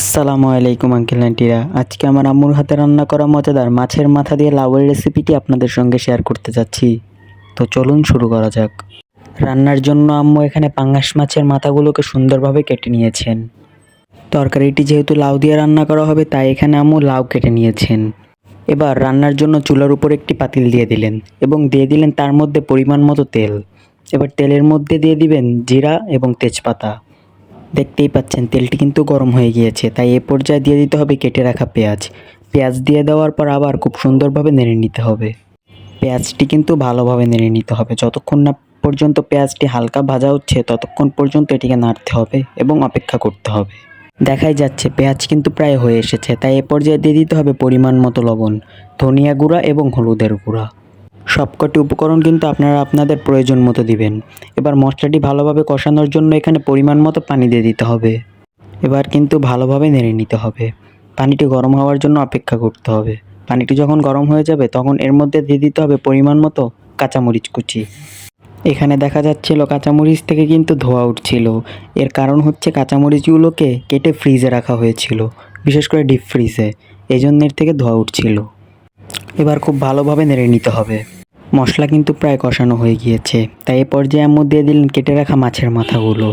আসসালামু আলাইকুম আঙ্কেল আন্টিরা। আজকে আমার আম্মুর হাতে রান্না করা মজাদার মাছের মাথা দিয়ে লাউয়ের রেসিপিটি আপনাদের সঙ্গে শেয়ার করতে যাচ্ছি। তো চলুন শুরু করা যাক। রান্নার জন্য আম্মু এখানে পাঙ্গাস মাছের মাথাগুলোকে সুন্দরভাবে কেটে নিয়েছেন। তরকারিটি যেহেতু লাউ দিয়ে রান্না করা হবে তাই এখানে আম্মু লাউ কেটে নিয়েছেন। এবার রান্নার জন্য চুলার উপর একটি পাতিল দিয়ে দিলেন এবং দিয়ে দিলেন তার মধ্যে পরিমাণ মতো তেল। এবার তেলের মধ্যে দিয়ে দিবেন জিরা এবং তেজপাতা। দেখতেই পাচ্ছেন তেলটি কিন্তু গরম হয়ে গিয়েছে, তাই এ পর্যায়ে দিয়ে দিতে হবে কেটে রাখা পেঁয়াজ। পেঁয়াজ দিয়ে দেওয়ার পর আবার খুব সুন্দরভাবে নেড়ে নিতে হবে। পেঁয়াজটি কিন্তু ভালোভাবে নেড়ে নিতে হবে, যতক্ষণ না পর্যন্ত পেঁয়াজটি হালকা ভাজা হচ্ছে ততক্ষণ পর্যন্ত এটিকে নাড়তে হবে এবং অপেক্ষা করতে হবে। দেখাই যাচ্ছে পেঁয়াজ কিন্তু প্রায় হয়ে এসেছে, তাই এ পর্যায়ে দিয়ে দিতে হবে পরিমাণ মতো লবণ, ধনিয়া গুঁড়া এবং হলুদের গুঁড়া। সবকটি উপকরণ কিন্তু আপনারা আপনাদের প্রয়োজন মতো দিবেন। এবার মশলাটি ভালোভাবে কষানোর জন্য এখানে পরিমাণ মতো পানি দিয়ে দিতে হবে। এবার কিন্তু ভালোভাবে নেড়ে নিতে হবে। পানিটি গরম হওয়ার জন্য অপেক্ষা করতে হবে। পানিটি যখন গরম হয়ে যাবে তখন এর মধ্যে দিয়ে দিতে হবে পরিমাণ মতো কাঁচামরিচ কুচি। এখানে দেখা যাচ্ছিল কাঁচামরিচ থেকে কিন্তু ধোঁয়া উঠছিল। এর কারণ হচ্ছে কাঁচামরিচগুলোকে কেটে ফ্রিজে রাখা হয়েছিল, বিশেষ করে ডিপ ফ্রিজে, এই জন্য এর থেকে ধোঁয়া উঠছিল। এবার খুব ভালোভাবে নেড়ে নিতে হবে। মশলা কিন্তু প্রায় কষানো হয়ে গিয়েছে, তাই এ পর্যায়ে আম্মু দিয়ে দিলেন কেটে রাখা মাছের মাথাগুলো।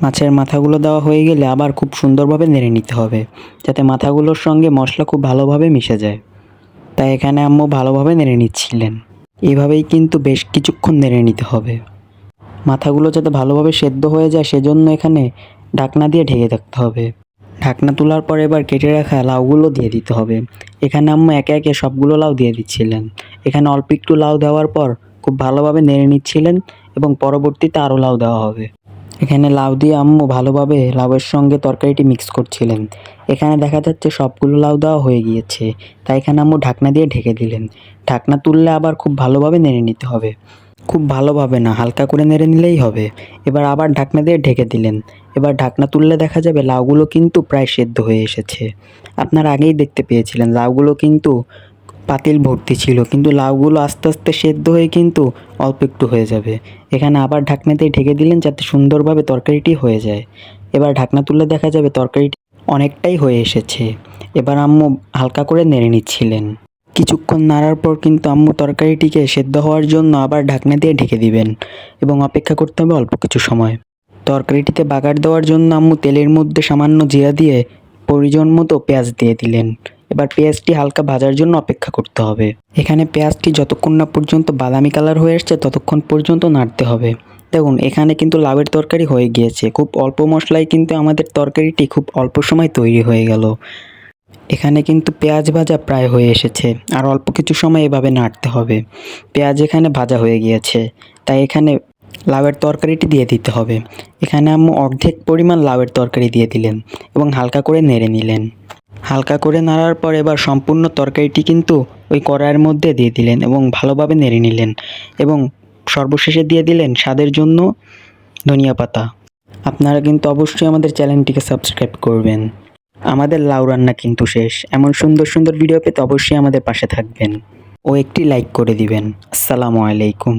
মাছের মাথাগুলো দেওয়া হয়ে গেলে আবার খুব সুন্দরভাবে নেড়ে নিতে হবে, যাতে মাথাগুলোর সঙ্গে মশলা খুব ভালোভাবে মিশে যায়। তাই এখানে আম্মু ভালোভাবে নেড়ে নিচ্ছিলেন। এভাবেই কিন্তু বেশ কিছুক্ষণ নেড়ে নিতে হবে। মাথাগুলো যাতে ভালোভাবে সেদ্ধ হয়ে যায় সেজন্য এখানে ঢাকনা দিয়ে ঢেকে থাকতে হবে। ঢাকনা তোলার পর এবার কেটে রাখা লাউগুলো দিয়ে দিতে হবে। এখানে আম্মু একে একে সবগুলো লাউ দিয়ে দিচ্ছিলেন। এখানে অল্প একটু লাউ দেওয়ার পর খুব ভালোভাবে নেড়ে নিচ্ছিলেন এবং পরবর্তীতে আরও লাউ দেওয়া হবে। এখানে লাউ দিয়ে আম্মু ভালোভাবে লাউয়ের সঙ্গে তরকারিটি মিক্স করছিলেন। এখানে দেখা যাচ্ছে সবগুলো লাউ দেওয়া হয়ে গিয়েছে, তাই এখানে আম্মু ঢাকনা দিয়ে ঢেকে দিলেন। ঢাকনা তুললে আবার খুব ভালোভাবে নেড়ে নিতে হবে। খুব ভালোভাবে না, হালকা করে নেড়ে নিলেই হবে। এবার আবার ঢাকনা দিয়ে ঢেকে দিলেন। এবার ঢাকনা তুললে দেখা যাবে লাউগুলো কিন্তু প্রায় সেদ্ধ হয়ে এসেছে। আপনারা আগেই দেখতে পেয়েছিলেন লাউগুলো কিন্তু পাতিল ভর্তি ছিল, কিন্তু লাউগুলো আস্তে আস্তে সেদ্ধ হয়ে কিন্তু অল্প একটু হয়ে যাবে। এখানে আবার ঢাকনা দিয়ে ঢেকে দিলেন যাতে সুন্দরভাবে তরকারিটি হয়ে যায়। এবার ঢাকনা তুললে দেখা যাবে তরকারিটি অনেকটাই হয়ে এসেছে। এবার আম্মু হালকা করে নেড়ে নিচ্ছিলেন। কিছুক্ষণ নাড়ার পর কিন্তু আম্মু তরকারিটিকে সেদ্ধ হওয়ার জন্য আবার ঢাকনা দিয়ে ঢেকে দিবেন এবং অপেক্ষা করতে হবে অল্প কিছু সময়। তরকারিটিতে বাগার দেওয়ার জন্য আম্মু তেলের মধ্যে সামান্য জিরা দিয়ে প্রয়োজন মতো পেঁয়াজ দিয়ে দিলেন। এবার পেঁয়াজটি হালকা ভাজার জন্য অপেক্ষা করতে হবে। এখানে পেঁয়াজটি যতক্ষণ না পর্যন্ত বাদামি কালার হয়ে আসছে ততক্ষণ পর্যন্ত নাড়তে হবে। দেখুন এখানে কিন্তু লাউয়ের তরকারি হয়ে গিয়েছে। খুব অল্প মশলায় কিন্তু আমাদের তরকারিটি খুব অল্প সময় তৈরি হয়ে গেল। এখানে কিন্তু পেঁয়াজ ভাজা প্রায় হয়ে এসেছে, আর অল্প কিছু সময় এভাবে নাড়তে হবে। পেঁয়াজ এখানে ভাজা হয়ে গিয়েছে, তাই এখানে লাউয়ের তরকারিটি দিয়ে দিতে হবে। এখানে আম্মু অর্ধেক পরিমাণ লাউয়ের তরকারি দিয়ে দিলেন এবং হালকা করে নেড়ে নিলেন। হালকা করে নাড়ার পর এবার সম্পূর্ণ তরকারিটি কিন্তু ওই কড়াইয়ের মধ্যে দিয়ে দিলেন এবং ভালোভাবে নেড়ে নিলেন এবং সর্বশেষে দিয়ে দিলেন স্বাদের জন্য ধনিয়া পাতা। আপনারা কিন্তু অবশ্যই আমাদের চ্যানেলটিকে সাবস্ক্রাইব করবেন। আমাদের লাউ রান্না কিন্তু শেষ। এমন সুন্দর সুন্দর ভিডিও পেতে অবশ্যই আমাদের পাশে থাকবেন ও একটি লাইক করে দিবেন। আসসালামু আলাইকুম।